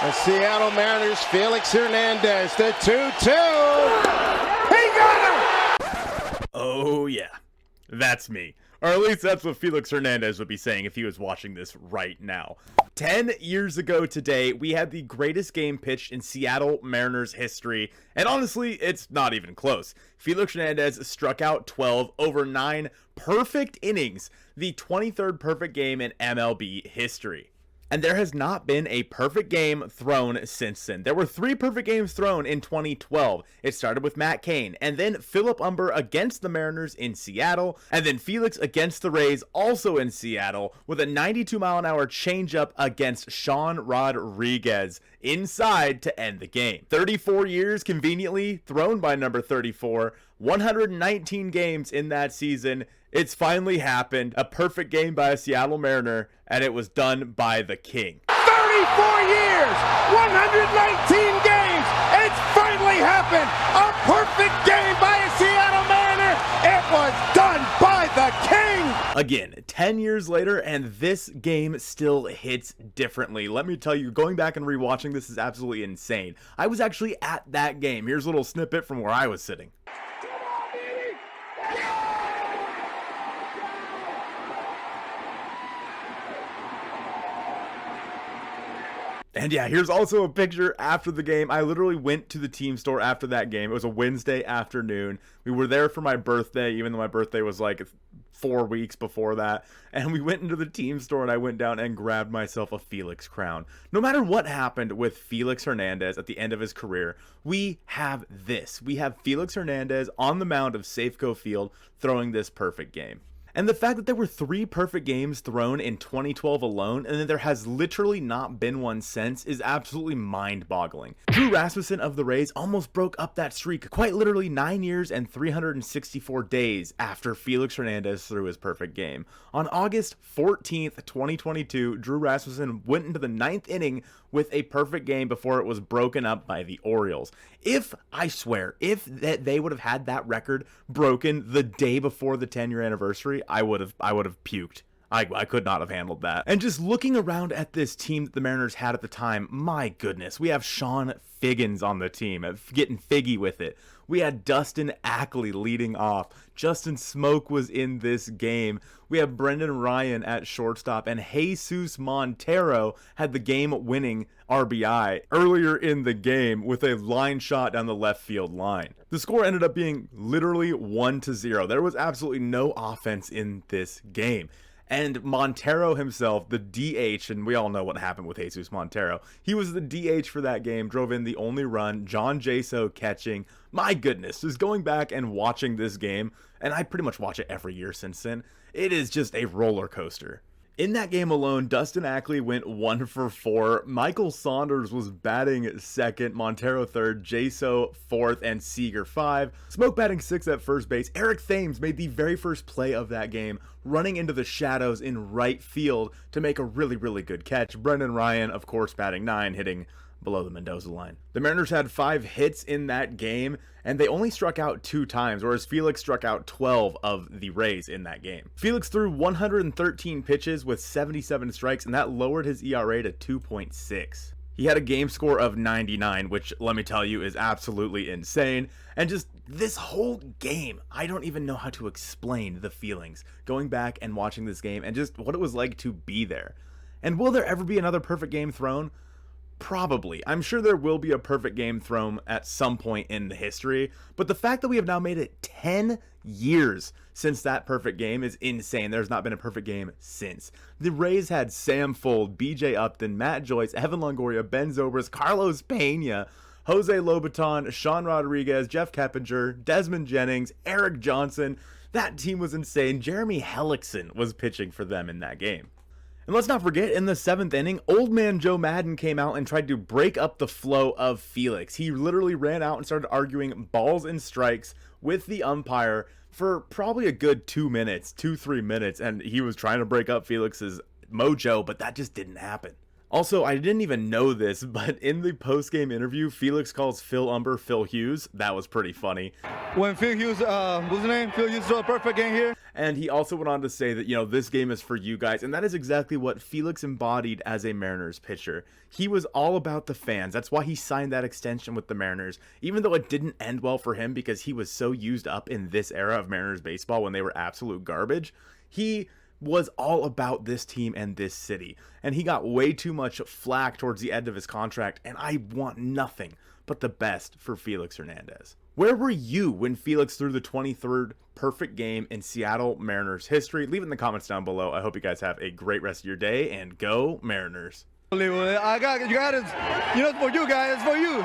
The Seattle Mariners, Felix Hernandez, the 2-2. He got him! Oh yeah, that's me. Or at least that's what Felix Hernandez would be saying if he was watching this right now. 10 years ago today, we had the greatest game pitched in Seattle Mariners history, and honestly, it's not even close. Felix Hernandez struck out 12 over 9 perfect innings, the 23rd perfect game in MLB history. And there has not been a perfect game thrown since then. There were 3 perfect games thrown in 2012. It started with Matt Cain, and then Philip Humber against the Mariners in Seattle, and then Felix against the Rays, also in Seattle, with a 92-mile-an-hour changeup against Sean Rodriguez inside to end the game. 34 years conveniently thrown by number 34, 119 games in that season. It's finally happened. A perfect game by a Seattle Mariner, and it was done by the King. 34 years, 119 games. It's finally happened. A perfect game by a Seattle Mariner. It was done by the King. Again, 10 years later, and this game still hits differently. Let me tell you, going back and rewatching this is absolutely insane. I was actually at that game. Here's a little snippet from where I was sitting. And yeah, here's also a picture after the game. I literally went to the team store after that game. It was a Wednesday afternoon. We were there for my birthday, even though my birthday was like 4 weeks before that. And we went into the team store and I went down and grabbed myself a Felix crown. No matter what happened with Felix Hernandez at the end of his career, we have this. We have Felix Hernandez on the mound of Safeco Field throwing this perfect game. And the fact that there were 3 perfect games thrown in 2012 alone, and that there has literally not been one since, is absolutely mind-boggling. Drew Rasmussen of the Rays almost broke up that streak quite literally 9 years and 364 days after Felix Hernandez threw his perfect game. On August 14th, 2022, Drew Rasmussen went into the 9th inning with a perfect game before it was broken up by the Orioles. I swear, if they would have had that record broken the day before the 10-year anniversary, I would have puked. I could not have handled that. And just looking around at this team that the Mariners had at the time, my goodness, we have Sean Figgins on the team, getting figgy with it. We had Dustin Ackley leading off. Justin Smoke was in this game. We have Brendan Ryan at shortstop, and Jesus Montero had the game-winning RBI earlier in the game with a line shot down the left field line. The score ended up being literally 1-0. There was absolutely no offense in this game. And Montero himself, the DH, and we all know what happened with Jesus Montero. He was the DH for that game, drove in the only run, John Jaso catching. My goodness, just going back and watching this game, and I pretty much watch it every year since then, it is just a roller coaster. In that game alone, Dustin Ackley went 1 for 4. Michael Saunders was batting second, Montero third, Jaso fourth, and Seager 5. Smoke batting 6 at first base. Eric Thames made the very first play of that game, running into the shadows in right field to make a really, really good catch. Brendan Ryan, of course, batting 9, hitting below the Mendoza line. The Mariners had 5 hits in that game, and they only struck out 2 times, whereas Felix struck out 12 of the Rays in that game. Felix threw 113 pitches with 77 strikes, and that lowered his ERA to 2.6. He had a game score of 99, which, let me tell you, is absolutely insane. And just this whole game, I don't even know how to explain the feelings going back and watching this game and just what it was like to be there. And will there ever be another perfect game thrown? Probably. I'm sure there will be a perfect game thrown at some point in the history, but the fact that we have now made it 10 years since that perfect game is insane. There's not been a perfect game since. The Rays had Sam Fuld, BJ Upton, Matt Joyce, Evan Longoria, Ben Zobrist, Carlos Pena, Jose Lobaton, Sean Rodriguez, Jeff Keppinger, Desmond Jennings, Eric Johnson. That team was insane. Jeremy Hellickson was pitching for them in that game. And let's not forget, in the 7th inning, old man Joe Madden came out and tried to break up the flow of Felix. He literally ran out and started arguing balls and strikes with the umpire for probably a good 2 minutes, 2-3 minutes, and he was trying to break up Felix's mojo, but that just didn't happen. Also, I didn't even know this, but in the post-game interview, Felix calls Phil Umber Phil Hughes. That was pretty funny. When Phil Hughes, what's his name? Phil Hughes threw a perfect game here. And he also went on to say that, you know, this game is for you guys. And that is exactly what Felix embodied as a Mariners pitcher. He was all about the fans. That's why he signed that extension with the Mariners. Even though it didn't end well for him because he was so used up in this era of Mariners baseball when they were absolute garbage, he was all about this team and this city. And he got way too much flack towards the end of his contract, and I want nothing but the best for Felix Hernandez. Where were you when Felix threw the 23rd perfect game in Seattle Mariners history? Leave it in the comments down below. I hope you guys have a great rest of your day, and go Mariners. I got it. You know, it's for you guys. It's for you.